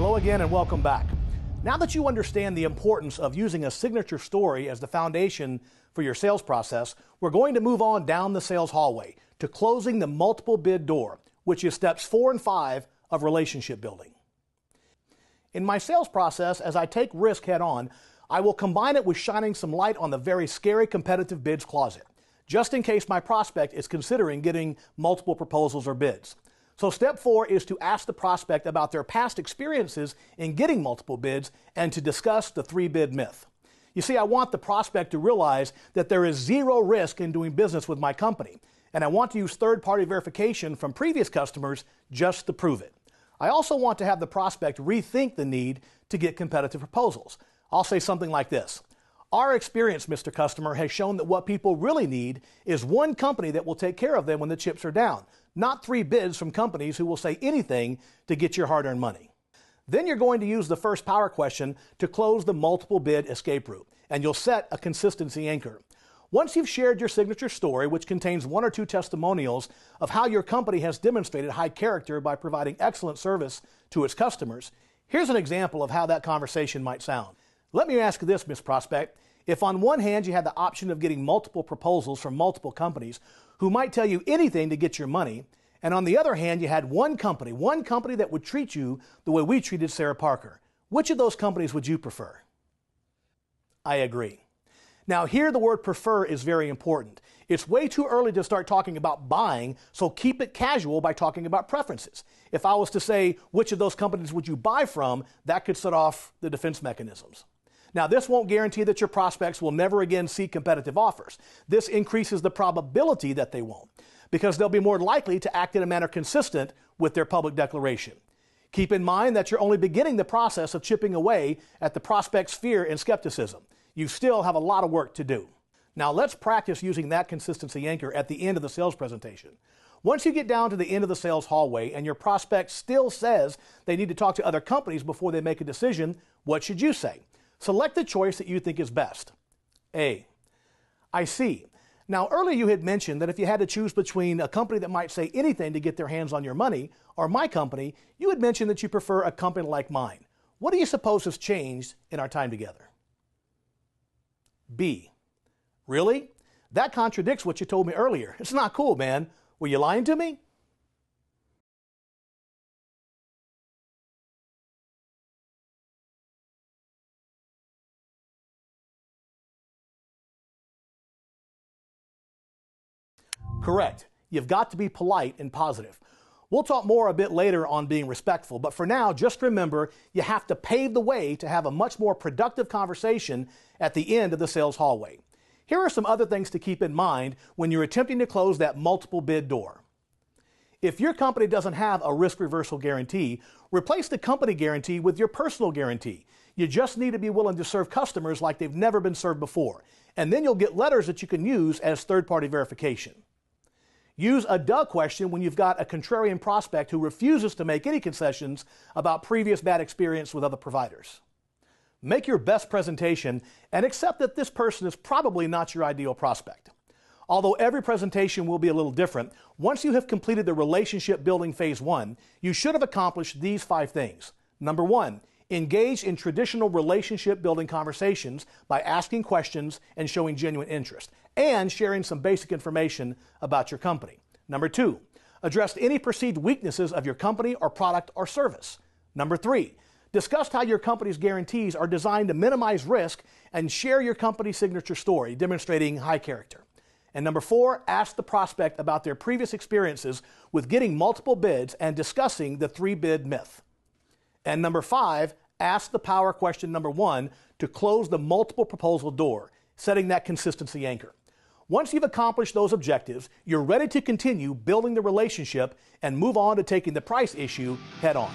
Hello again and welcome back. Now that you understand the importance of using a signature story as the foundation for your sales process, we're going to move on down the sales hallway to closing the multiple bid door, which is steps 4 and 5 of relationship building. In my sales process, as I take risk head on, I will combine it with shining some light on the very scary competitive bids closet, just in case my prospect is considering getting multiple proposals or bids. So step 4 is to ask the prospect about their past experiences in getting multiple bids and to discuss the 3-bid myth. You see, I want the prospect to realize that there is zero risk in doing business with my company, and I want to use third-party verification from previous customers just to prove it. I also want to have the prospect rethink the need to get competitive proposals. I'll say something like this. Our experience, Mr. Customer, has shown that what people really need is one company that will take care of them when the chips are down, not 3 bids from companies who will say anything to get your hard-earned money. Then you're going to use the first power question to close the multiple bid escape route, and you'll set a consistency anchor. Once you've shared your signature story, which contains 1 or 2 testimonials of how your company has demonstrated high character by providing excellent service to its customers, here's an example of how that conversation might sound. Let me ask this, Ms. Prospect. If on one hand you had the option of getting multiple proposals from multiple companies who might tell you anything to get your money, and on the other hand you had one company that would treat you the way we treated Sarah Parker, which of those companies would you prefer? I agree. Now here the word prefer is very important. It's way too early to start talking about buying, so keep it casual by talking about preferences. If I was to say, which of those companies would you buy from, that could set off the defense mechanisms. Now, this won't guarantee that your prospects will never again seek competitive offers. This increases the probability that they won't, because they'll be more likely to act in a manner consistent with their public declaration. Keep in mind that you're only beginning the process of chipping away at the prospect's fear and skepticism. You still have a lot of work to do. Now, let's practice using that consistency anchor at the end of the sales presentation. Once you get down to the end of the sales hallway and your prospect still says they need to talk to other companies before they make a decision, what should you say? Select the choice that you think is best. A. I see. Now, earlier you had mentioned that if you had to choose between a company that might say anything to get their hands on your money or my company, you had mentioned that you prefer a company like mine. What do you suppose has changed in our time together? B. Really? That contradicts what you told me earlier. It's not cool, man. Were you lying to me? Correct. You've got to be polite and positive. We'll talk more a bit later on being respectful, but for now, just remember you have to pave the way to have a much more productive conversation at the end of the sales hallway. Here are some other things to keep in mind when you're attempting to close that multiple bid door. If your company doesn't have a risk reversal guarantee, replace the company guarantee with your personal guarantee. You just need to be willing to serve customers like they've never been served before, and then you'll get letters that you can use as third-party verification. Use a duh question when you've got a contrarian prospect who refuses to make any concessions about previous bad experience with other providers. Make your best presentation and accept that this person is probably not your ideal prospect. Although every presentation will be a little different, once you have completed the relationship building phase 1, you should have accomplished these 5 things. Number 1, engage in traditional relationship building conversations by asking questions and showing genuine interest, and sharing some basic information about your company. Number 2, address any perceived weaknesses of your company or product or service. Number 3, discuss how your company's guarantees are designed to minimize risk and share your company's signature story, demonstrating high character. And number 4, ask the prospect about their previous experiences with getting multiple bids and discussing the 3-bid myth. And number 5, ask the power question number 1 to close the multiple proposal door, setting that consistency anchor. Once you've accomplished those objectives, you're ready to continue building the relationship and move on to taking the price issue head on.